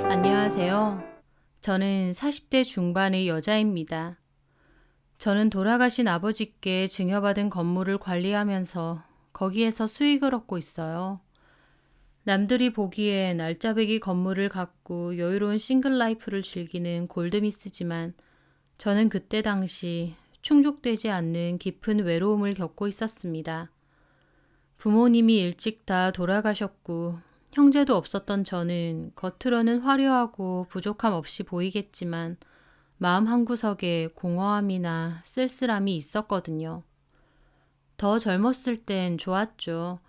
안녕하세요. 저는 40대 중반의 여자입니다. 저는 돌아가신 아버지께 증여받은 건물을 관리하면서 거기에서 수익을 얻고 있어요. 남들이 보기엔 알짜배기 건물을 갖고 여유로운 싱글 라이프를 즐기는 골드미스지만 저는 그때 당시 충족되지 않는 깊은 외로움을 겪고 있었습니다. 부모님이 일찍 다 돌아가셨고 형제도 없었던 저는 겉으로는 화려하고 부족함 없이 보이겠지만 마음 한구석에 공허함이나 쓸쓸함이 있었거든요. 더 젊었을 땐 좋았죠.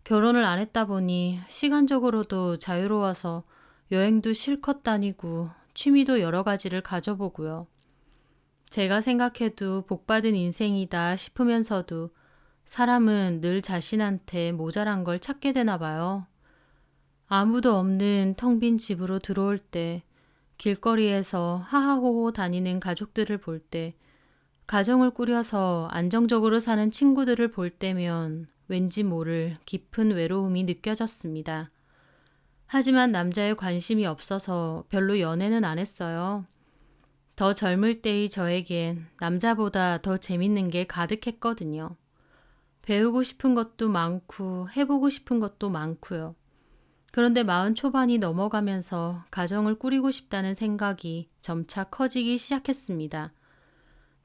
결혼을 안 했다 보니 시간적으로도 자유로워서 여행도 실컷 다니고 취미도 여러 가지를 가져보고요. 제가 생각해도 복받은 인생이다 싶으면서도 사람은 늘 자신한테 모자란 걸 찾게 되나 봐요. 아무도 없는 텅 빈 집으로 들어올 때, 길거리에서 하하호호 다니는 가족들을 볼 때, 가정을 꾸려서 안정적으로 사는 친구들을 볼 때면 왠지 모를 깊은 외로움이 느껴졌습니다. 하지만 남자에 관심이 없어서 별로 연애는 안 했어요. 더 젊을 때의 저에겐 남자보다 더 재밌는 게 가득했거든요. 배우고 싶은 것도 많고 해보고 싶은 것도 많고요. 그런데 40 초반이 넘어가면서 가정을 꾸리고 싶다는 생각이 점차 커지기 시작했습니다.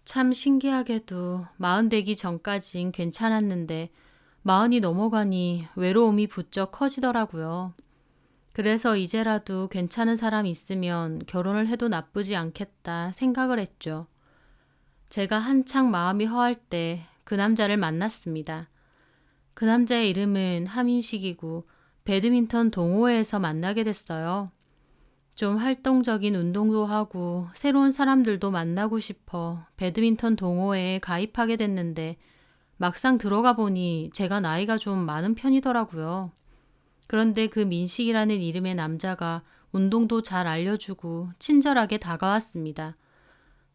참 신기하게도 40 되기 전까진 괜찮았는데 40이 넘어가니 외로움이 부쩍 커지더라고요. 그래서 이제라도 괜찮은 사람 있으면 결혼을 해도 나쁘지 않겠다 생각을 했죠. 제가 한창 마음이 허할 때 그 남자를 만났습니다. 그 남자의 이름은 하민식이고 배드민턴 동호회에서 만나게 됐어요. 좀 활동적인 운동도 하고 새로운 사람들도 만나고 싶어 배드민턴 동호회에 가입하게 됐는데 막상 들어가 보니 제가 나이가 좀 많은 편이더라고요. 그런데 그 민식이라는 이름의 남자가 운동도 잘 알려주고 친절하게 다가왔습니다.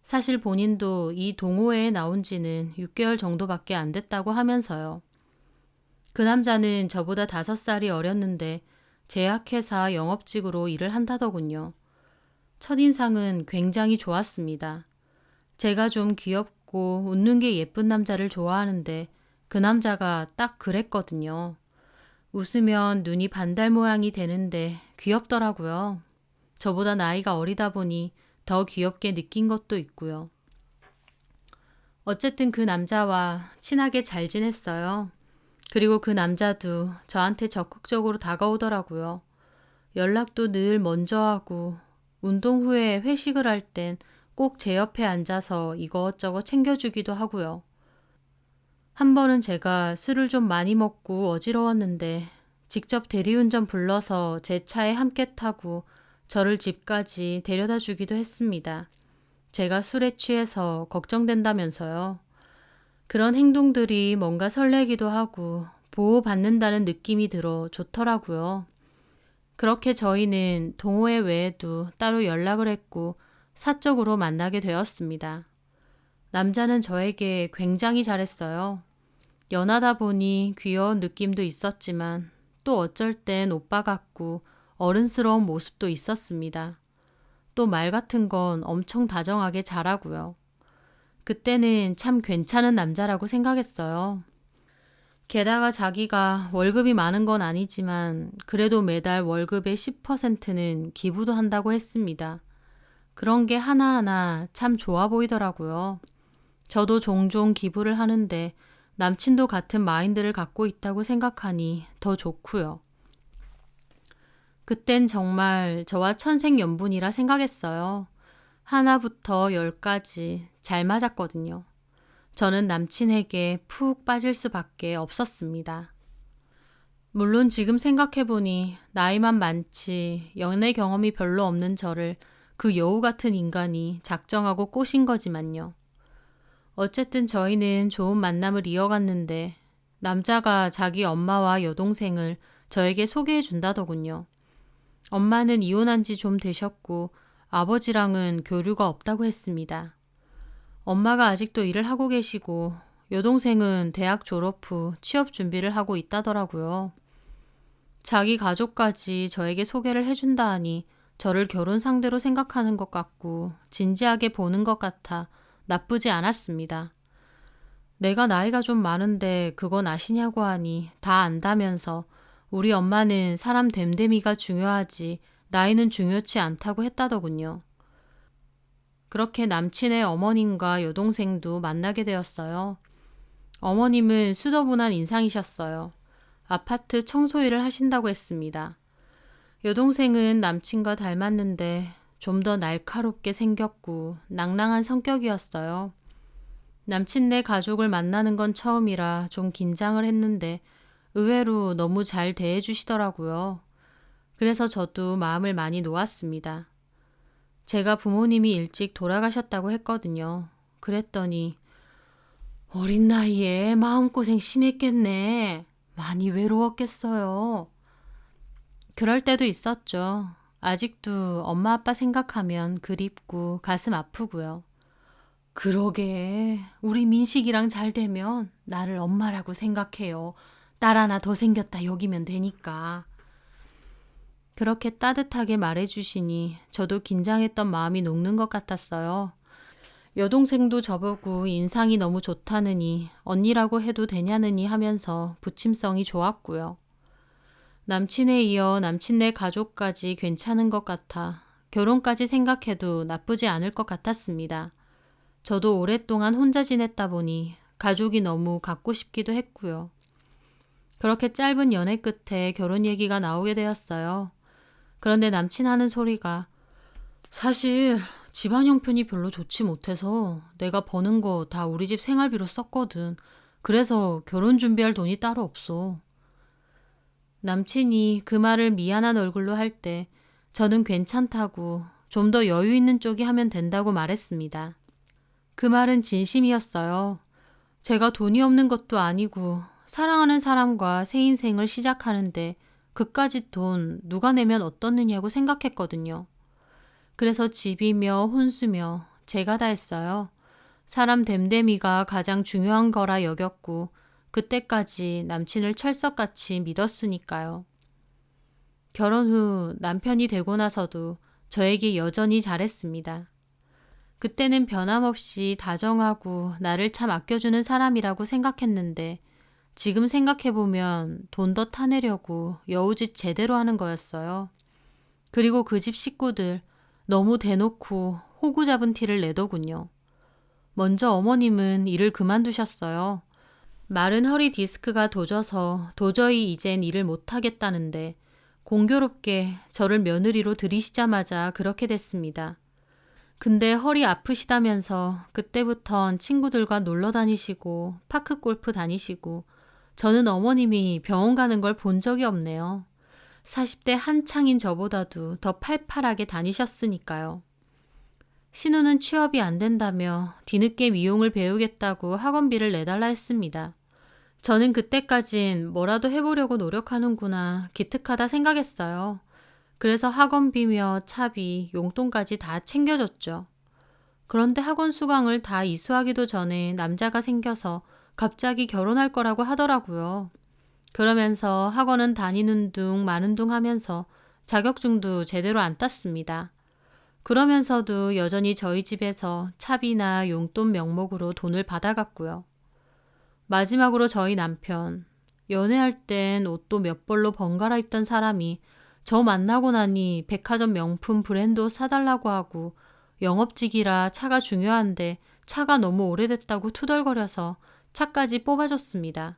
사실 본인도 이 동호회에 나온 지는 6개월 정도밖에 안 됐다고 하면서요. 그 남자는 저보다 5살이 어렸는데 제약회사 영업직으로 일을 한다더군요. 첫인상은 굉장히 좋았습니다. 제가 좀 귀엽고 웃는 게 예쁜 남자를 좋아하는데 그 남자가 딱 그랬거든요. 웃으면 눈이 반달 모양이 되는데 귀엽더라고요. 저보다 나이가 어리다 보니 더 귀엽게 느낀 것도 있고요. 어쨌든 그 남자와 친하게 잘 지냈어요. 그리고 그 남자도 저한테 적극적으로 다가오더라고요. 연락도 늘 먼저 하고 운동 후에 회식을 할 땐 꼭 제 옆에 앉아서 이것저것 챙겨주기도 하고요. 한 번은 제가 술을 좀 많이 먹고 어지러웠는데 직접 대리운전 불러서 제 차에 함께 타고 저를 집까지 데려다 주기도 했습니다. 제가 술에 취해서 걱정된다면서요. 그런 행동들이 뭔가 설레기도 하고 보호받는다는 느낌이 들어 좋더라고요. 그렇게 저희는 동호회 외에도 따로 연락을 했고 사적으로 만나게 되었습니다. 남자는 저에게 굉장히 잘했어요. 연하다 보니 귀여운 느낌도 있었지만 또 어쩔 땐 오빠 같고 어른스러운 모습도 있었습니다. 또 말 같은 건 엄청 다정하게 잘하고요. 그때는 참 괜찮은 남자라고 생각했어요. 게다가 자기가 월급이 많은 건 아니지만 그래도 매달 월급의 10%는 기부도 한다고 했습니다. 그런 게 하나하나 참 좋아 보이더라고요. 저도 종종 기부를 하는데 남친도 같은 마인드를 갖고 있다고 생각하니 더 좋고요. 그땐 정말 저와 천생연분이라 생각했어요. 하나부터 10까지 잘 맞았거든요. 저는 남친에게 푹 빠질 수밖에 없었습니다. 물론 지금 생각해보니 나이만 많지 연애 경험이 별로 없는 저를 그 여우 같은 인간이 작정하고 꼬신 거지만요. 어쨌든 저희는 좋은 만남을 이어갔는데 남자가 자기 엄마와 여동생을 저에게 소개해 준다더군요. 엄마는 이혼한 지 좀 되셨고 아버지랑은 교류가 없다고 했습니다. 엄마가 아직도 일을 하고 계시고 여동생은 대학 졸업 후 취업 준비를 하고 있다더라고요. 자기 가족까지 저에게 소개를 해준다 하니 저를 결혼 상대로 생각하는 것 같고 진지하게 보는 것 같아 나쁘지 않았습니다. 내가 나이가 좀 많은데 그건 아시냐고 하니 다 안다면서 우리 엄마는 사람 됨됨이가 중요하지 나이는 중요치 않다고 했다더군요. 그렇게 남친의 어머님과 여동생도 만나게 되었어요. 어머님은 수더분한 인상이셨어요. 아파트 청소 일을 하신다고 했습니다. 여동생은 남친과 닮았는데 좀 더 날카롭게 생겼고 낭랑한 성격이었어요. 남친네 가족을 만나는 건 처음이라 좀 긴장을 했는데 의외로 너무 잘 대해주시더라고요. 그래서 저도 마음을 많이 놓았습니다. 제가 부모님이 일찍 돌아가셨다고 했거든요. 그랬더니 어린 나이에 마음고생 심했겠네. 많이 외로웠겠어요. 그럴 때도 있었죠. 아직도 엄마 아빠 생각하면 그립고 가슴 아프고요. 그러게 우리 민식이랑 잘 되면 나를 엄마라고 생각해요. 딸 하나 더 생겼다 여기면 되니까. 그렇게 따뜻하게 말해주시니 저도 긴장했던 마음이 녹는 것 같았어요. 여동생도 저보고 인상이 너무 좋다느니 언니라고 해도 되냐느니 하면서 부침성이 좋았고요. 남친에 이어 남친네 가족까지 괜찮은 것 같아 결혼까지 생각해도 나쁘지 않을 것 같았습니다. 저도 오랫동안 혼자 지냈다 보니 가족이 너무 갖고 싶기도 했고요. 그렇게 짧은 연애 끝에 결혼 얘기가 나오게 되었어요. 그런데 남친 하는 소리가 사실 집안 형편이 별로 좋지 못해서 내가 버는 거 다 우리 집 생활비로 썼거든. 그래서 결혼 준비할 돈이 따로 없어. 남친이 그 말을 미안한 얼굴로 할 때 저는 괜찮다고 좀 더 여유 있는 쪽이 하면 된다고 말했습니다. 그 말은 진심이었어요. 제가 돈이 없는 것도 아니고 사랑하는 사람과 새 인생을 시작하는데 그까짓 돈 누가 내면 어떻느냐고 생각했거든요. 그래서 집이며 혼수며 제가 다 했어요. 사람 됨됨이가 가장 중요한 거라 여겼고 그때까지 남친을 철석같이 믿었으니까요. 결혼 후 남편이 되고 나서도 저에게 여전히 잘했습니다. 그때는 변함없이 다정하고 나를 참 아껴주는 사람이라고 생각했는데 지금 생각해보면 돈 더 타내려고 여우짓 제대로 하는 거였어요. 그리고 그 집 식구들 너무 대놓고 호구 잡은 티를 내더군요. 먼저 어머님은 일을 그만두셨어요. 마른 허리 디스크가 도져서 도저히 이젠 일을 못하겠다는데 공교롭게 저를 며느리로 들이시자마자 그렇게 됐습니다. 근데 허리 아프시다면서 그때부턴 친구들과 놀러 다니시고 파크 골프 다니시고 저는 어머님이 병원 가는 걸 본 적이 없네요. 40대 한창인 저보다도 더 팔팔하게 다니셨으니까요. 신우는 취업이 안 된다며 뒤늦게 미용을 배우겠다고 학원비를 내달라 했습니다. 저는 그때까진 뭐라도 해보려고 노력하는구나 기특하다 생각했어요. 그래서 학원비며 차비, 용돈까지 다 챙겨줬죠. 그런데 학원 수강을 다 이수하기도 전에 남자가 생겨서 갑자기 결혼할 거라고 하더라고요. 그러면서 학원은 다니는 둥 마는 둥 하면서 자격증도 제대로 안 땄습니다. 그러면서도 여전히 저희 집에서 차비나 용돈 명목으로 돈을 받아갔고요. 마지막으로 저희 남편, 연애할 땐 옷도 몇 벌로 번갈아 입던 사람이 저 만나고 나니 백화점 명품 브랜드 옷 사달라고 하고 영업직이라 차가 중요한데 차가 너무 오래됐다고 투덜거려서 차까지 뽑아줬습니다.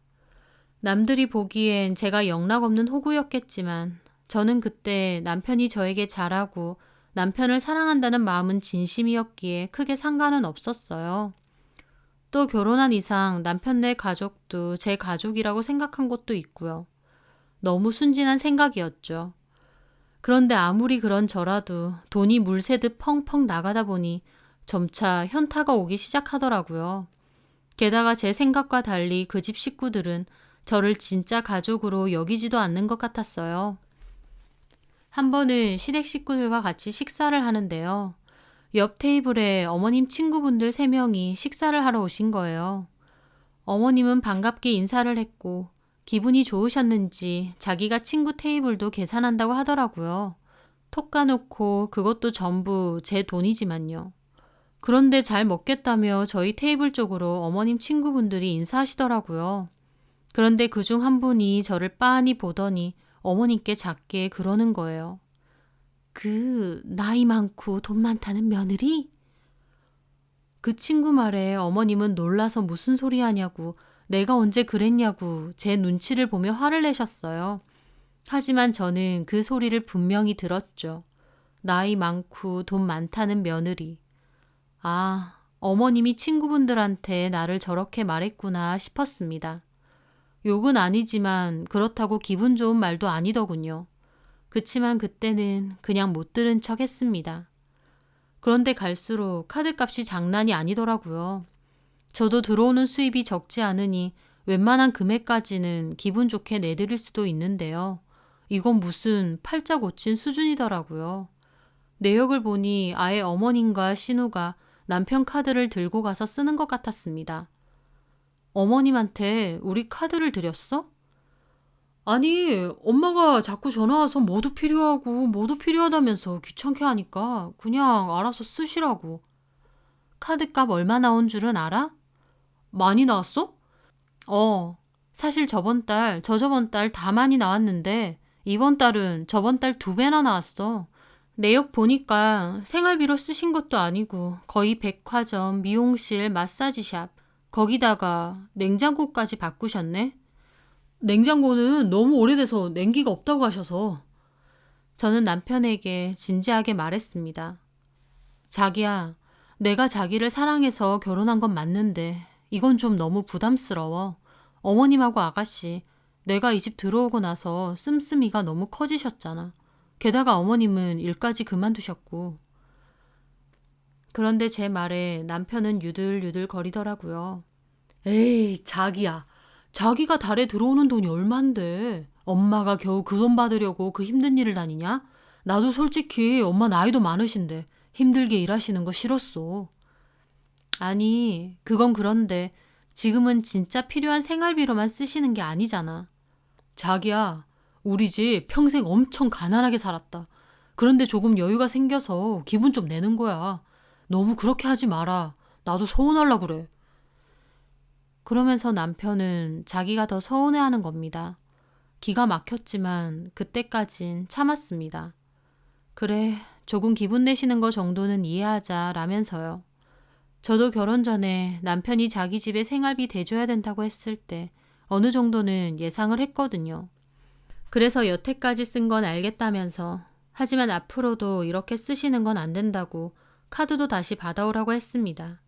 남들이 보기엔 제가 영락없는 호구였겠지만 저는 그때 남편이 저에게 잘하고 남편을 사랑한다는 마음은 진심이었기에 크게 상관은 없었어요. 또 결혼한 이상 남편네 가족도 제 가족이라고 생각한 것도 있고요. 너무 순진한 생각이었죠. 그런데 아무리 그런 저라도 돈이 물 새듯 펑펑 나가다 보니 점차 현타가 오기 시작하더라고요. 게다가 제 생각과 달리 그 집 식구들은 저를 진짜 가족으로 여기지도 않는 것 같았어요. 한 번은 시댁 식구들과 같이 식사를 하는데요. 옆 테이블에 어머님 친구분들 3명이 식사를 하러 오신 거예요. 어머님은 반갑게 인사를 했고 기분이 좋으셨는지 자기가 친구 테이블도 계산한다고 하더라고요. 톡 까놓고 그것도 전부 제 돈이지만요. 그런데 잘 먹겠다며 저희 테이블 쪽으로 어머님 친구분들이 인사하시더라고요. 그런데 그중 한 분이 저를 빤히 보더니 어머님께 작게 그러는 거예요. 그 나이 많고 돈 많다는 며느리? 그 친구 말에 어머님은 놀라서 무슨 소리 하냐고, 내가 언제 그랬냐고 제 눈치를 보며 화를 내셨어요. 하지만 저는 그 소리를 분명히 들었죠. 나이 많고 돈 많다는 며느리. 아, 어머님이 친구분들한테 나를 저렇게 말했구나 싶었습니다. 욕은 아니지만 그렇다고 기분 좋은 말도 아니더군요. 그치만 그때는 그냥 못 들은 척 했습니다. 그런데 갈수록 카드값이 장난이 아니더라고요. 저도 들어오는 수입이 적지 않으니 웬만한 금액까지는 기분 좋게 내드릴 수도 있는데요. 이건 무슨 팔자 고친 수준이더라고요. 내역을 보니 아예 어머님과 신우가 남편 카드를 들고 가서 쓰는 것 같았습니다. 어머님한테 우리 카드를 드렸어? 아니, 엄마가 자꾸 전화와서 뭐도 필요하고 뭐도 필요하다면서 귀찮게 하니까 그냥 알아서 쓰시라고. 카드값 얼마 나온 줄은 알아? 많이 나왔어? 사실 저번 달, 저저번 달 다 많이 나왔는데 이번 달은 저번 달 2배나 나왔어. 내역 보니까 생활비로 쓰신 것도 아니고 거의 백화점, 미용실, 마사지샵, 거기다가 냉장고까지 바꾸셨네. 냉장고는 너무 오래돼서 냉기가 없다고 하셔서. 저는 남편에게 진지하게 말했습니다. 자기야, 내가 자기를 사랑해서 결혼한 건 맞는데 이건 좀 너무 부담스러워. 어머님하고 아가씨, 내가 이 집 들어오고 나서 씀씀이가 너무 커지셨잖아. 게다가 어머님은 일까지 그만두셨고. 그런데 제 말에 남편은 유들유들 거리더라고요. 에이, 자기야. 자기가 달에 들어오는 돈이 얼만데 엄마가 겨우 그 돈 받으려고 그 힘든 일을 다니냐? 나도 솔직히 엄마 나이도 많으신데 힘들게 일하시는 거 싫었어. 아니, 그건 그런데 지금은 진짜 필요한 생활비로만 쓰시는 게 아니잖아. 자기야, 우리 집 평생 엄청 가난하게 살았다. 그런데 조금 여유가 생겨서 기분 좀 내는 거야. 너무 그렇게 하지 마라. 나도 서운하려 그래. 그러면서 남편은 자기가 더 서운해하는 겁니다. 기가 막혔지만 그때까진 참았습니다. 그래, 조금 기분 내시는 거 정도는 이해하자 라면서요. 저도 결혼 전에 남편이 자기 집에 생활비 대줘야 된다고 했을 때 어느 정도는 예상을 했거든요. 그래서 여태까지 쓴 건 알겠다면서, 하지만 앞으로도 이렇게 쓰시는 건 안 된다고 카드도 다시 받아오라고 했습니다.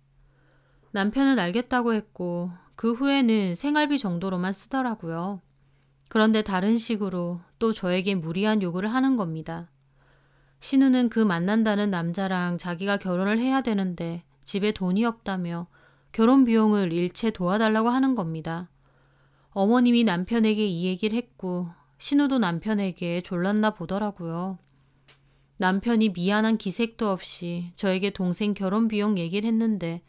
남편은 알겠다고 했고 그 후에는 생활비 정도로만 쓰더라고요. 그런데 다른 식으로 또 저에게 무리한 요구를 하는 겁니다. 신우는 그 만난다는 남자랑 자기가 결혼을 해야 되는데 집에 돈이 없다며 결혼 비용을 일체 도와달라고 하는 겁니다. 어머님이 남편에게 이 얘기를 했고 신우도 남편에게 졸랐나 보더라고요. 남편이 미안한 기색도 없이 저에게 동생 결혼 비용 얘기를 했는데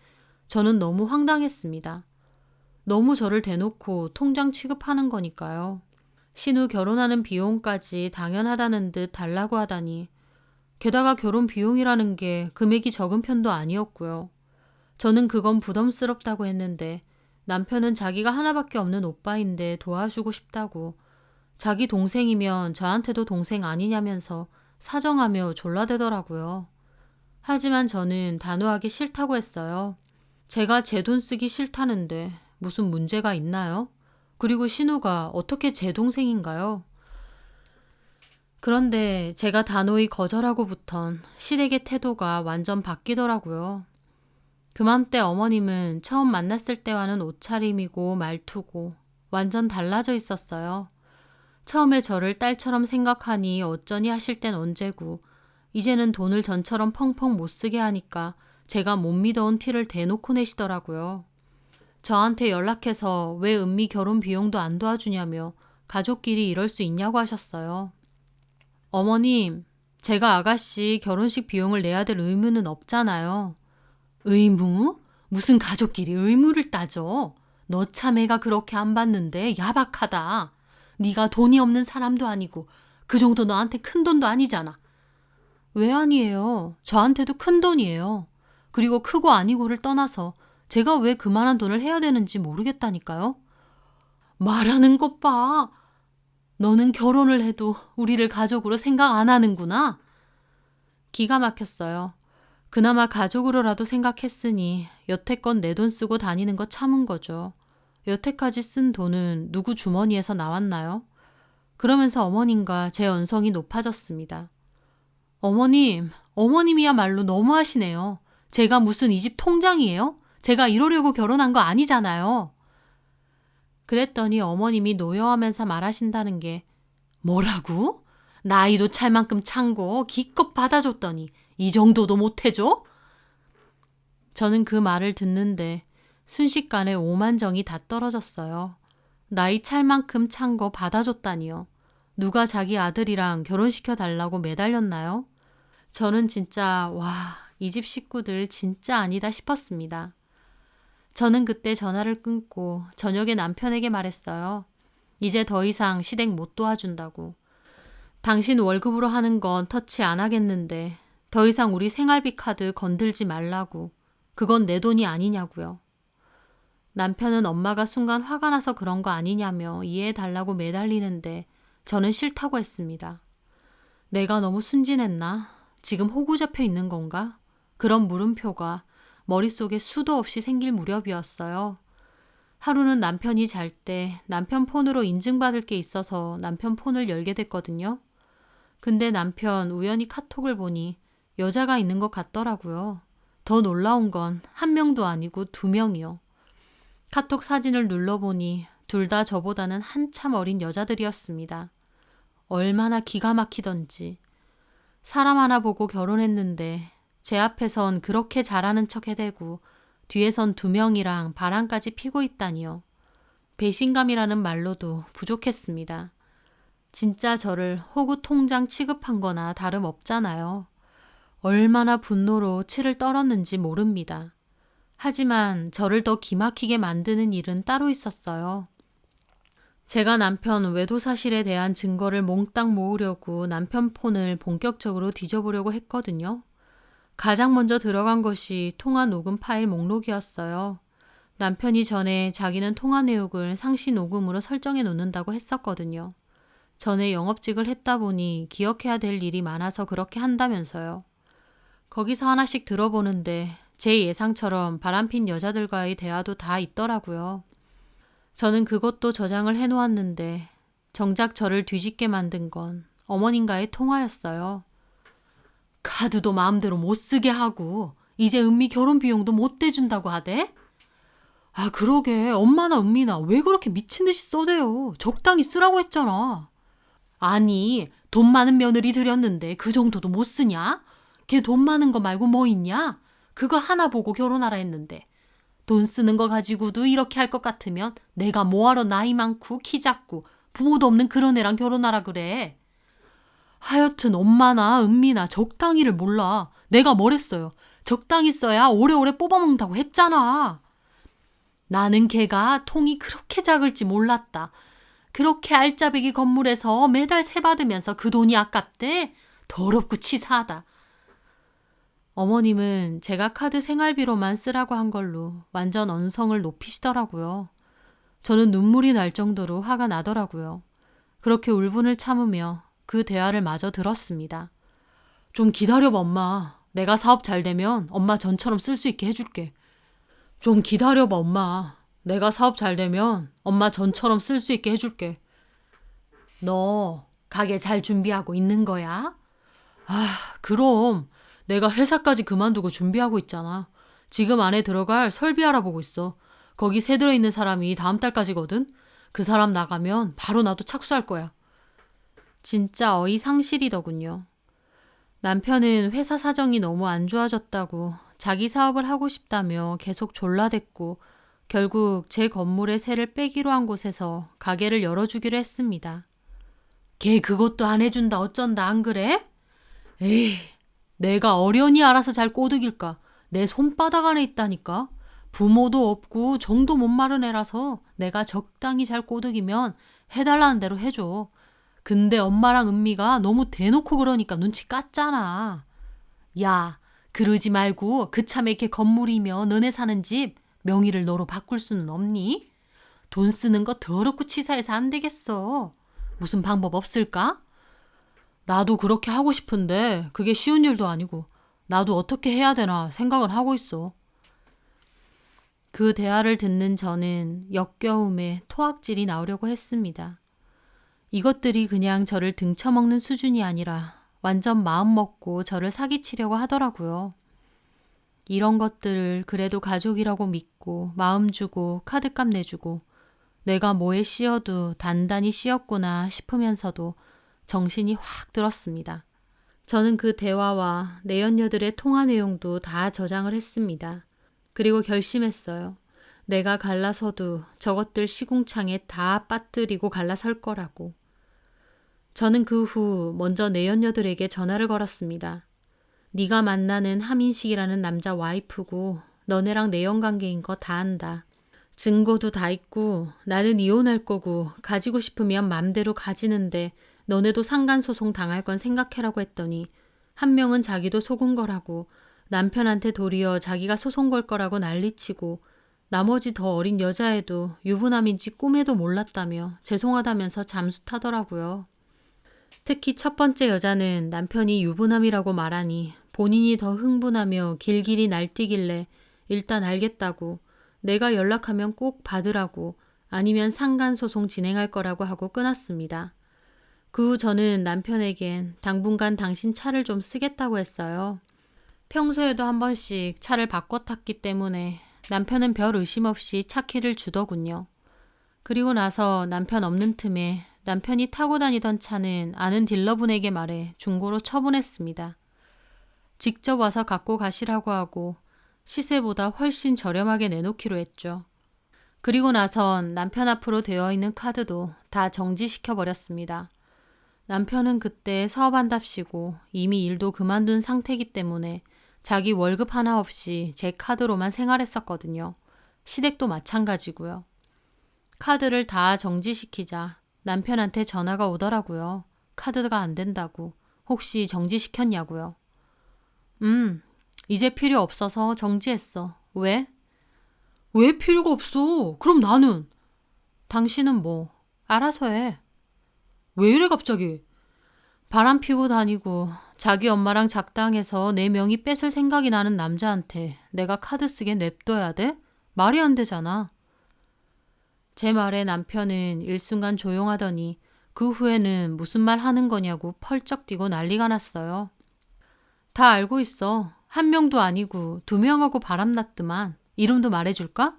저는 너무 황당했습니다. 너무 저를 대놓고 통장 취급하는 거니까요. 신우 결혼하는 비용까지 당연하다는 듯 달라고 하다니, 게다가 결혼 비용이라는 게 금액이 적은 편도 아니었고요. 저는 그건 부담스럽다고 했는데 남편은 자기가 하나밖에 없는 오빠인데 도와주고 싶다고, 자기 동생이면 저한테도 동생 아니냐면서 사정하며 졸라대더라고요. 하지만 저는 단호하게 싫다고 했어요. 제가 제 돈 쓰기 싫다는데 무슨 문제가 있나요? 그리고 신우가 어떻게 제 동생인가요? 그런데 제가 단호히 거절하고부턴 시댁의 태도가 완전 바뀌더라고요. 그맘때 어머님은 처음 만났을 때와는 옷차림이고 말투고 완전 달라져 있었어요. 처음에 저를 딸처럼 생각하니 어쩌니 하실 땐 언제고, 이제는 돈을 전처럼 펑펑 못 쓰게 하니까 제가 못 믿어온 티를 대놓고 내시더라고요. 저한테 연락해서 왜 은미 결혼 비용도 안 도와주냐며 가족끼리 이럴 수 있냐고 하셨어요. 어머님, 제가 아가씨 결혼식 비용을 내야 될 의무는 없잖아요. 의무? 무슨 가족끼리 의무를 따져? 너 참 애가 그렇게 안 받는데 야박하다. 네가 돈이 없는 사람도 아니고 그 정도 너한테 큰 돈도 아니잖아. 왜 아니에요? 저한테도 큰 돈이에요. 그리고 크고 아니고를 떠나서 제가 왜 그만한 돈을 해야 되는지 모르겠다니까요. 말하는 것 봐. 너는 결혼을 해도 우리를 가족으로 생각 안 하는구나. 기가 막혔어요. 그나마 가족으로라도 생각했으니 여태껏 내 돈 쓰고 다니는 거 참은 거죠. 여태까지 쓴 돈은 누구 주머니에서 나왔나요? 그러면서 어머님과 제 언성이 높아졌습니다. 어머님이야말로 너무하시네요. 제가 무슨 이 집 통장이에요? 제가 이러려고 결혼한 거 아니잖아요. 그랬더니 어머님이 노여하면서 말하신다는 게 뭐라고? 나이도 찰 만큼 찬 거 기껏 받아줬더니 이 정도도 못해줘? 저는 그 말을 듣는데 순식간에 오만정이 다 떨어졌어요. 나이 찰 만큼 찬 거 받아줬다니요. 누가 자기 아들이랑 결혼시켜 달라고 매달렸나요? 저는 진짜 이 집 식구들 진짜 아니다 싶었습니다. 저는 그때 전화를 끊고 저녁에 남편에게 말했어요. 이제 더 이상 시댁 못 도와준다고. 당신 월급으로 하는 건 터치 안 하겠는데 더 이상 우리 생활비 카드 건들지 말라고. 그건 내 돈이 아니냐고요. 남편은 엄마가 순간 화가 나서 그런 거 아니냐며 이해해달라고 매달리는데 저는 싫다고 했습니다. 내가 너무 순진했나? 지금 호구 잡혀 있는 건가? 그런 물음표가 머릿속에 수도 없이 생길 무렵이었어요. 하루는 남편이 잘 때 남편 폰으로 인증받을 게 있어서 남편 폰을 열게 됐거든요. 근데 남편 우연히 카톡을 보니 여자가 있는 것 같더라고요. 더 놀라운 건 한 명도 아니고 2명이요. 카톡 사진을 눌러보니 둘 다 저보다는 한참 어린 여자들이었습니다. 얼마나 기가 막히던지. 사람 하나 보고 결혼했는데 제 앞에선 그렇게 잘하는 척 해대고 뒤에선 2명이랑 바람까지 피고 있다니요. 배신감이라는 말로도 부족했습니다. 진짜 저를 호구 통장 취급한 거나 다름없잖아요. 얼마나 분노로 치를 떨었는지 모릅니다. 하지만 저를 더 기막히게 만드는 일은 따로 있었어요. 제가 남편 외도 사실에 대한 증거를 몽땅 모으려고 남편 폰을 본격적으로 뒤져보려고 했거든요. 가장 먼저 들어간 것이 통화 녹음 파일 목록이었어요. 남편이 전에 자기는 통화 내역을 상시 녹음으로 설정해 놓는다고 했었거든요. 전에 영업직을 했다 보니 기억해야 될 일이 많아서 그렇게 한다면서요. 거기서 하나씩 들어보는데 제 예상처럼 바람핀 여자들과의 대화도 다 있더라고요. 저는 그것도 저장을 해놓았는데 정작 저를 뒤집게 만든 건 어머님과의 통화였어요. 카드도 마음대로 못 쓰게 하고 이제 은미 결혼 비용도 못 대준다고 하대? 아 그러게 엄마나 은미나 왜 그렇게 미친 듯이 써대요. 적당히 쓰라고 했잖아. 아니 돈 많은 며느리 들였는데 그 정도도 못 쓰냐? 걔 돈 많은 거 말고 뭐 있냐? 그거 하나 보고 결혼하라 했는데 돈 쓰는 거 가지고도 이렇게 할 것 같으면 내가 뭐하러 나이 많고 키 작고 부모도 없는 그런 애랑 결혼하라 그래. 하여튼 엄마나 은미나 적당히를 몰라. 내가 뭘 했어요. 적당히 써야 오래오래 뽑아먹는다고 했잖아. 나는 걔가 통이 그렇게 작을지 몰랐다. 그렇게 알짜배기 건물에서 매달 세 받으면서 그 돈이 아깝대? 더럽고 치사하다. 어머님은 제가 카드 생활비로만 쓰라고 한 걸로 완전 언성을 높이시더라고요. 저는 눈물이 날 정도로 화가 나더라고요. 그렇게 울분을 참으며 그 대화를 마저 들었습니다. 좀 기다려봐 엄마. 내가 사업 잘 되면 엄마 전처럼 쓸 수 있게 해줄게. 좀 기다려봐 엄마. 내가 사업 잘 되면 엄마 전처럼 쓸 수 있게 해줄게. 너 가게 잘 준비하고 있는 거야? 아, 그럼 내가 회사까지 그만두고 준비하고 있잖아. 지금 안에 들어갈 설비 알아보고 있어. 거기 새 들어있는 사람이 다음 달까지거든. 그 사람 나가면 바로 나도 착수할 거야. 진짜 어이상실이더군요. 남편은 회사 사정이 너무 안 좋아졌다고 자기 사업을 하고 싶다며 계속 졸라댔고 결국 제 건물에 세를 빼기로 한 곳에서 가게를 열어주기로 했습니다. 걔 그것도 안 해준다 어쩐다 안 그래? 에이, 내가 어련히 알아서 잘 꼬드길까. 내 손바닥 안에 있다니까. 부모도 없고 정도 못 마른 애라서 내가 적당히 잘 꼬드기면 해달라는 대로 해줘. 근데 엄마랑 은미가 너무 대놓고 그러니까 눈치 깠잖아. 야, 그러지 말고 그참에 이렇게 건물이며 너네 사는 집 명의를 너로 바꿀 수는 없니? 돈 쓰는 거 더럽고 치사해서 안 되겠어. 무슨 방법 없을까? 나도 그렇게 하고 싶은데 그게 쉬운 일도 아니고 나도 어떻게 해야 되나 생각을 하고 있어. 그 대화를 듣는 저는 역겨움에 토악질이 나오려고 했습니다. 이것들이 그냥 저를 등쳐먹는 수준이 아니라 완전 마음먹고 저를 사기치려고 하더라고요. 이런 것들을 그래도 가족이라고 믿고 마음 주고 카드값 내주고 내가 뭐에 씌어도 단단히 씌었구나 싶으면서도 정신이 확 들었습니다. 저는 그 대화와 내연녀들의 통화 내용도 다 저장을 했습니다. 그리고 결심했어요. 내가 갈라서도 저것들 시궁창에 다 빠뜨리고 갈라설 거라고. 저는 그 후 먼저 내연녀들에게 전화를 걸었습니다. 네가 만나는 하민식이라는 남자 와이프고 너네랑 내연관계인 거 다 안다. 증거도 다 있고 나는 이혼할 거고 가지고 싶으면 맘대로 가지는데 너네도 상간소송 당할 건 생각해라고 했더니 한 명은 자기도 속은 거라고 남편한테 도리어 자기가 소송 걸 거라고 난리치고 나머지 더 어린 여자애도 유부남인지 꿈에도 몰랐다며 죄송하다면서 잠수 타더라고요. 특히 첫 번째 여자는 남편이 유부남이라고 말하니 본인이 더 흥분하며 길길이 날뛰길래 일단 알겠다고 내가 연락하면 꼭 받으라고 아니면 상간소송 진행할 거라고 하고 끊었습니다. 그 후 저는 남편에겐 당분간 당신 차를 좀 쓰겠다고 했어요. 평소에도 한 번씩 차를 바꿔 탔기 때문에 남편은 별 의심 없이 차 키를 주더군요. 그리고 나서 남편 없는 틈에 남편이 타고 다니던 차는 아는 딜러분에게 말해 중고로 처분했습니다. 직접 와서 갖고 가시라고 하고 시세보다 훨씬 저렴하게 내놓기로 했죠. 그리고 나선 남편 앞으로 되어 있는 카드도 다 정지시켜버렸습니다. 남편은 그때 사업한답시고 이미 일도 그만둔 상태이기 때문에 자기 월급 하나 없이 제 카드로만 생활했었거든요. 시댁도 마찬가지고요. 카드를 다 정지시키자 남편한테 전화가 오더라고요. 카드가 안 된다고. 혹시 정지시켰냐고요. 이제 필요 없어서 정지했어. 왜? 왜 필요가 없어? 그럼 나는? 당신은 뭐? 알아서 해. 왜 이래 갑자기? 바람 피고 다니고 자기 엄마랑 작당해서 내 명의 뺏을 생각이 나는 남자한테 내가 카드 쓰게 냅둬야 돼? 말이 안 되잖아. 제 말에 남편은 일순간 조용하더니 그 후에는 무슨 말 하는 거냐고 펄쩍 뛰고 난리가 났어요. 다 알고 있어. 한 명도 아니고 2명하고 바람났더만. 이름도 말해줄까?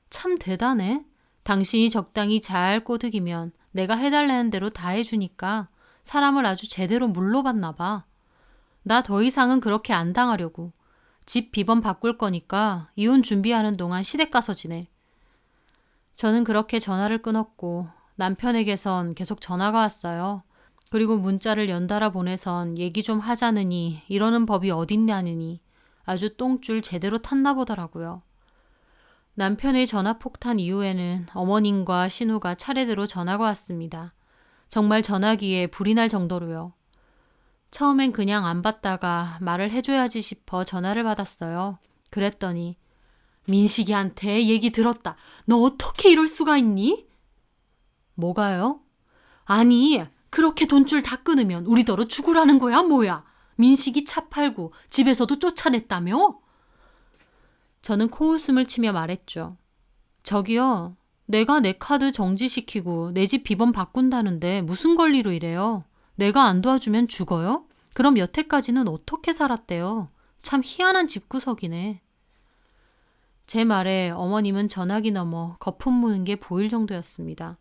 참 대단해. 당신이 적당히 잘 꼬드기면 내가 해달라는 대로 다 해주니까 사람을 아주 제대로 물러봤나 봐. 나 더 이상은 그렇게 안 당하려고. 집 비번 바꿀 거니까 이혼 준비하는 동안 시댁 가서 지내. 저는 그렇게 전화를 끊었고 남편에게선 계속 전화가 왔어요. 그리고 문자를 연달아 보내선 얘기 좀 하자느니 이러는 법이 어딨냐느니 아주 똥줄 제대로 탔나 보더라고요. 남편의 전화 폭탄 이후에는 어머님과 신우가 차례대로 전화가 왔습니다. 정말 전화기에 불이 날 정도로요. 처음엔 그냥 안 받다가 말을 해줘야지 싶어 전화를 받았어요. 그랬더니 민식이한테 얘기 들었다. 너 어떻게 이럴 수가 있니? 뭐가요? 아니, 그렇게 돈줄 다 끊으면 우리더러 죽으라는 거야 뭐야? 민식이 차 팔고 집에서도 쫓아냈다며? 저는 코웃음을 치며 말했죠. 저기요, 내가 내 카드 정지시키고 내 집 비번 바꾼다는데 무슨 권리로 이래요? 내가 안 도와주면 죽어요? 그럼 여태까지는 어떻게 살았대요? 참 희한한 집구석이네. 제 말에 어머님은 전화기 넘어 거품 무는 게 보일 정도였습니다.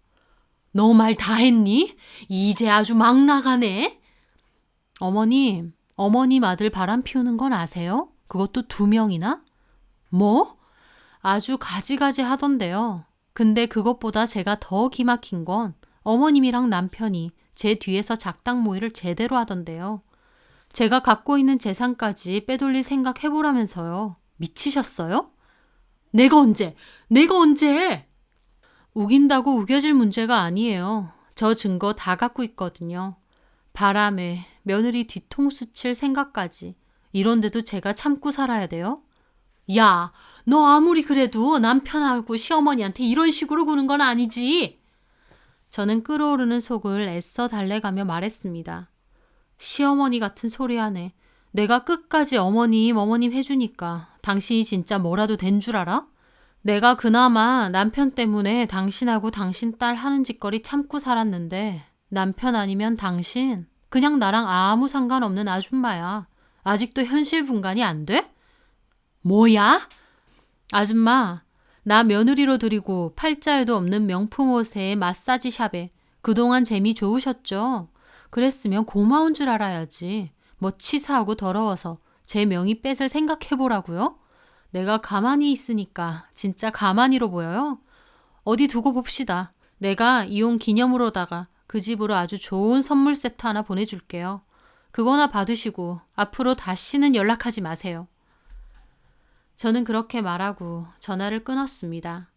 너 말 다 했니? 이제 아주 막 나가네. 어머님 아들 바람 피우는 건 아세요? 그것도 2명이나? 뭐? 아주 가지가지 하던데요. 근데 그것보다 제가 더 기막힌 건 어머님이랑 남편이 제 뒤에서 작당 모의를 제대로 하던데요. 제가 갖고 있는 재산까지 빼돌릴 생각 해보라면서요. 미치셨어요? 내가 언제? 내가 언제? 우긴다고 우겨질 문제가 아니에요. 저 증거 다 갖고 있거든요. 바람에 며느리 뒤통수 칠 생각까지. 이런데도 제가 참고 살아야 돼요? 야, 너 아무리 그래도 남편하고 시어머니한테 이런 식으로 구는 건 아니지. 저는 끓어오르는 속을 애써 달래가며 말했습니다. 시어머니 같은 소리 하네. 내가 끝까지 어머님 해주니까 당신이 진짜 뭐라도 된 줄 알아? 내가 그나마 남편 때문에 당신하고 당신 딸 하는 짓거리 참고 살았는데 남편 아니면 당신 그냥 나랑 아무 상관없는 아줌마야. 아직도 현실 분간이 안 돼? 뭐야? 아줌마, 나 며느리로 들이고 팔자에도 없는 명품 옷에 마사지 샵에 그동안 재미 좋으셨죠? 그랬으면 고마운 줄 알아야지. 뭐 치사하고 더러워서 제 명의 뺏을 생각해보라고요? 내가 가만히 있으니까 진짜 가만히로 보여요? 어디 두고 봅시다. 내가 이혼 기념으로다가 그 집으로 아주 좋은 선물 세트 하나 보내줄게요. 그거나 받으시고 앞으로 다시는 연락하지 마세요. 저는 그렇게 말하고 전화를 끊었습니다.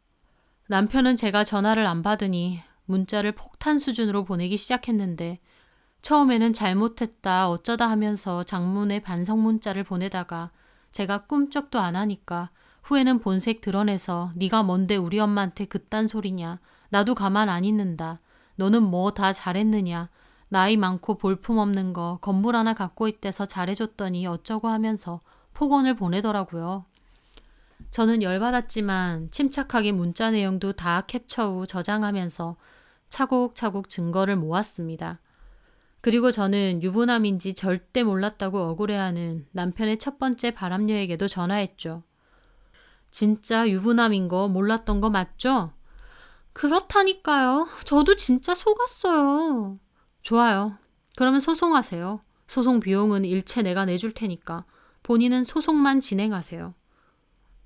남편은 제가 전화를 안 받으니 문자를 폭탄 수준으로 보내기 시작했는데 처음에는 잘못했다 어쩌다 하면서 장문의 반성 문자를 보내다가 제가 꿈쩍도 안 하니까 후에는 본색 드러내서 네가 뭔데 우리 엄마한테 그딴 소리냐. 나도 가만 안 있는다. 너는 뭐 다 잘했느냐. 나이 많고 볼품없는 거 건물 하나 갖고 있대서 잘해줬더니 어쩌고 하면서 폭언을 보내더라고요. 저는 열받았지만 침착하게 문자 내용도 다 캡처 후 저장하면서 차곡차곡 증거를 모았습니다. 그리고 저는 유부남인지 절대 몰랐다고 억울해하는 남편의 첫 번째 바람녀에게도 전화했죠. 진짜 유부남인 거 몰랐던 거 맞죠? 그렇다니까요. 저도 진짜 속았어요. 좋아요. 그러면 소송하세요. 소송 비용은 일체 내가 내줄 테니까 본인은 소송만 진행하세요.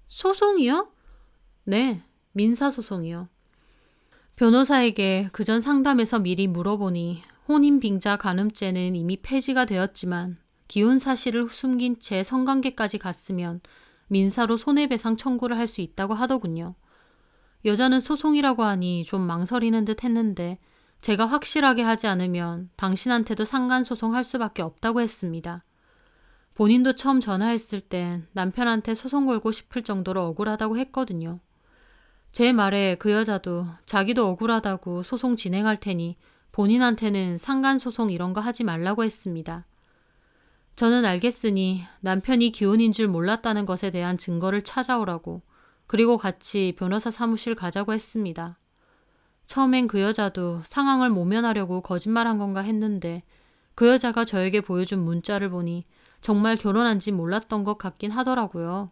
소송이요? 네, 민사소송이요. 변호사에게 그전 상담에서 미리 물어보니 혼인빙자 간음죄는 이미 폐지가 되었지만 기혼 사실을 숨긴 채 성관계까지 갔으면 민사로 손해배상 청구를 할 수 있다고 하더군요. 여자는 소송이라고 하니 좀 망설이는 듯 했는데 제가 확실하게 하지 않으면 당신한테도 상간소송할 수밖에 없다고 했습니다. 본인도 처음 전화했을 땐 남편한테 소송 걸고 싶을 정도로 억울하다고 했거든요. 제 말에 그 여자도 자기도 억울하다고 소송 진행할 테니 본인한테는 상간소송 이런 거 하지 말라고 했습니다. 저는 알겠으니 남편이 기혼인 줄 몰랐다는 것에 대한 증거를 찾아오라고 그리고 같이 변호사 사무실 가자고 했습니다. 처음엔 그 여자도 상황을 모면하려고 거짓말한 건가 했는데 그 여자가 저에게 보여준 문자를 보니 정말 결혼한 지 몰랐던 것 같긴 하더라고요.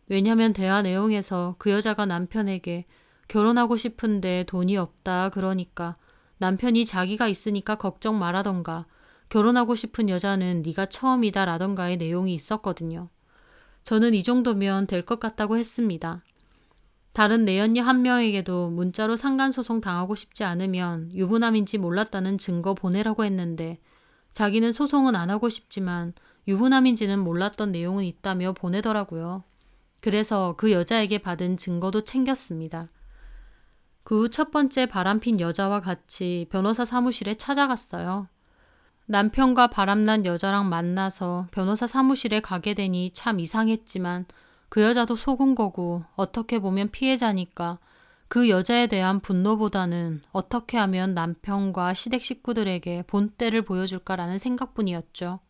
왜냐면 대화 내용에서 그 여자가 남편에게 결혼하고 싶은데 돈이 없다 그러니까 남편이 자기가 있으니까 걱정 말하던가 결혼하고 싶은 여자는 네가 처음이다 라던가의 내용이 있었거든요. 저는 이 정도면 될 것 같다고 했습니다. 다른 내연녀 한 명에게도 문자로 상간소송 당하고 싶지 않으면 유부남인지 몰랐다는 증거 보내라고 했는데 자기는 소송은 안 하고 싶지만 유부남인지는 몰랐던 내용은 있다며 보내더라고요. 그래서 그 여자에게 받은 증거도 챙겼습니다. 그 후 첫 번째 바람핀 여자와 같이 변호사 사무실에 찾아갔어요. 남편과 바람난 여자랑 만나서 변호사 사무실에 가게 되니 참 이상했지만 그 여자도 속은 거고 어떻게 보면 피해자니까 그 여자에 대한 분노보다는 어떻게 하면 남편과 시댁 식구들에게 본때를 보여줄까라는 생각뿐이었죠.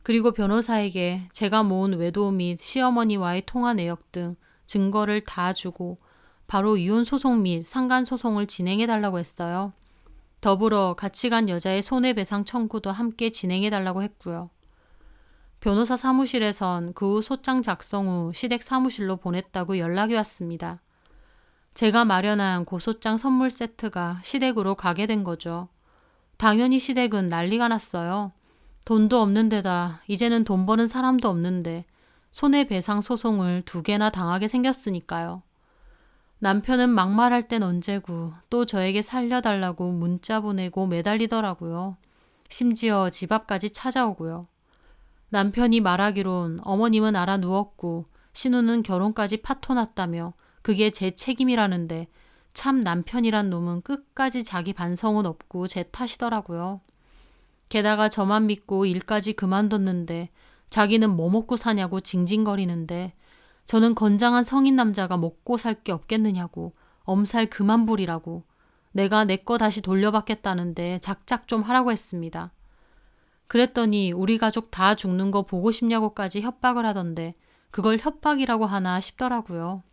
그리고 변호사에게 제가 모은 외도 및 시어머니와의 통화 내역 등 증거를 다 주고 바로 이혼 소송 및 상간 소송을 진행해 달라고 했어요. 더불어 같이 간 여자의 손해배상 청구도 함께 진행해 달라고 했고요. 변호사 사무실에선 그 후 소장 작성 후 시댁 사무실로 보냈다고 연락이 왔습니다. 제가 마련한 고소장 선물 세트가 시댁으로 가게 된 거죠. 당연히 시댁은 난리가 났어요. 돈도 없는 데다 이제는 돈 버는 사람도 없는데 손해배상 소송을 2개나 당하게 생겼으니까요. 남편은 막말할 땐 언제고 또 저에게 살려달라고 문자 보내고 매달리더라고요. 심지어 집 앞까지 찾아오고요. 남편이 말하기론 어머님은 알아 누웠고 신우는 결혼까지 파토났다며 그게 제 책임이라는데 참 남편이란 놈은 끝까지 자기 반성은 없고 제 탓이더라고요. 게다가 저만 믿고 일까지 그만뒀는데 자기는 뭐 먹고 사냐고 징징거리는데 저는 건장한 성인 남자가 먹고 살 게 없겠느냐고 엄살 그만 부리라고 내가 내 거 다시 돌려받겠다는데 작작 좀 하라고 했습니다. 그랬더니 우리 가족 다 죽는 거 보고 싶냐고까지 협박을 하던데 그걸 협박이라고 하나 싶더라고요.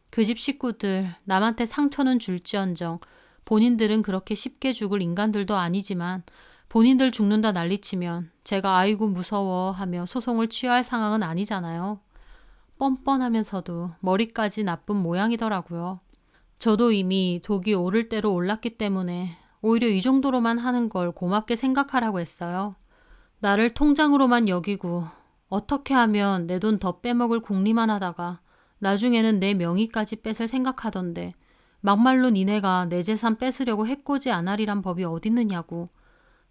그 집 식구들 남한테 상처는 줄지언정 본인들은 그렇게 쉽게 죽을 인간들도 아니지만 본인들 죽는다 난리치면 제가 아이고 무서워 하며 소송을 취할 상황은 아니잖아요. 뻔뻔하면서도 머리까지 나쁜 모양이더라고요. 저도 이미 독이 오를 대로 올랐기 때문에 오히려 이 정도로만 하는 걸 고맙게 생각하라고 했어요. 나를 통장으로만 여기고 어떻게 하면 내 돈 더 빼먹을 궁리만 하다가 나중에는 내 명의까지 뺏을 생각하던데 막말로 니네가 내 재산 뺏으려고 해코지 안 하리란 법이 어딨느냐고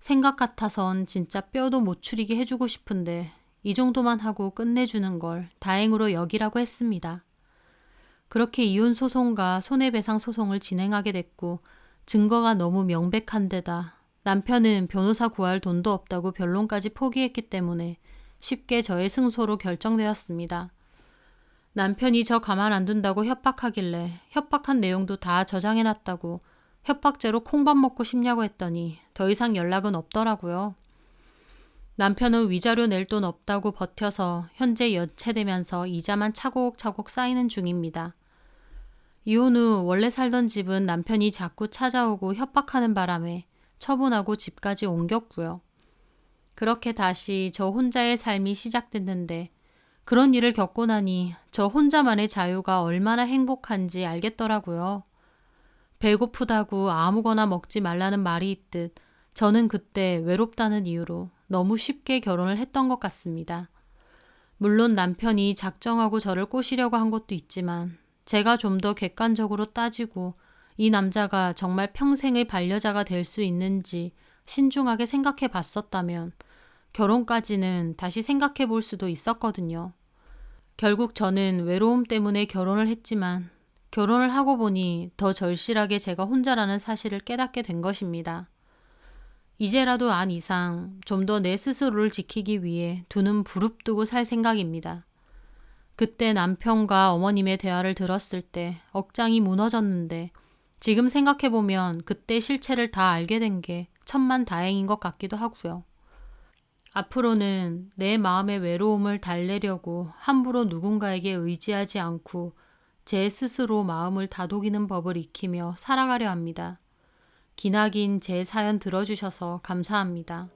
생각 같아선 진짜 뼈도 못 추리게 해주고 싶은데 이 정도만 하고 끝내주는 걸 다행으로 여기라고 했습니다. 그렇게 이혼 소송과 손해배상 소송을 진행하게 됐고 증거가 너무 명백한 데다 남편은 변호사 구할 돈도 없다고 변론까지 포기했기 때문에 쉽게 저의 승소로 결정되었습니다. 남편이 저 가만 안 둔다고 협박하길래 협박한 내용도 다 저장해놨다고 협박죄로 콩밥 먹고 싶냐고 했더니 더 이상 연락은 없더라고요. 남편은 위자료 낼 돈 없다고 버텨서 현재 연체되면서 이자만 차곡차곡 쌓이는 중입니다. 이혼 후 원래 살던 집은 남편이 자꾸 찾아오고 협박하는 바람에 처분하고 집까지 옮겼고요. 그렇게 다시 저 혼자의 삶이 시작됐는데 그런 일을 겪고 나니 저 혼자만의 자유가 얼마나 행복한지 알겠더라고요. 배고프다고 아무거나 먹지 말라는 말이 있듯 저는 그때 외롭다는 이유로 너무 쉽게 결혼을 했던 것 같습니다. 물론 남편이 작정하고 저를 꼬시려고 한 것도 있지만 제가 좀 더 객관적으로 따지고 이 남자가 정말 평생의 반려자가 될 수 있는지 신중하게 생각해 봤었다면 결혼까지는 다시 생각해 볼 수도 있었거든요. 결국 저는 외로움 때문에 결혼을 했지만 결혼을 하고 보니 더 절실하게 제가 혼자라는 사실을 깨닫게 된 것입니다. 이제라도 안 이상 좀 더 내 스스로를 지키기 위해 두 눈 부릅뜨고 살 생각입니다. 그때 남편과 어머님의 대화를 들었을 때 억장이 무너졌는데 지금 생각해보면 그때 실체를 다 알게 된 게 천만다행인 것 같기도 하고요. 앞으로는 내 마음의 외로움을 달래려고 함부로 누군가에게 의지하지 않고 제 스스로 마음을 다독이는 법을 익히며 살아가려 합니다. 기나긴 제 사연 들어주셔서 감사합니다.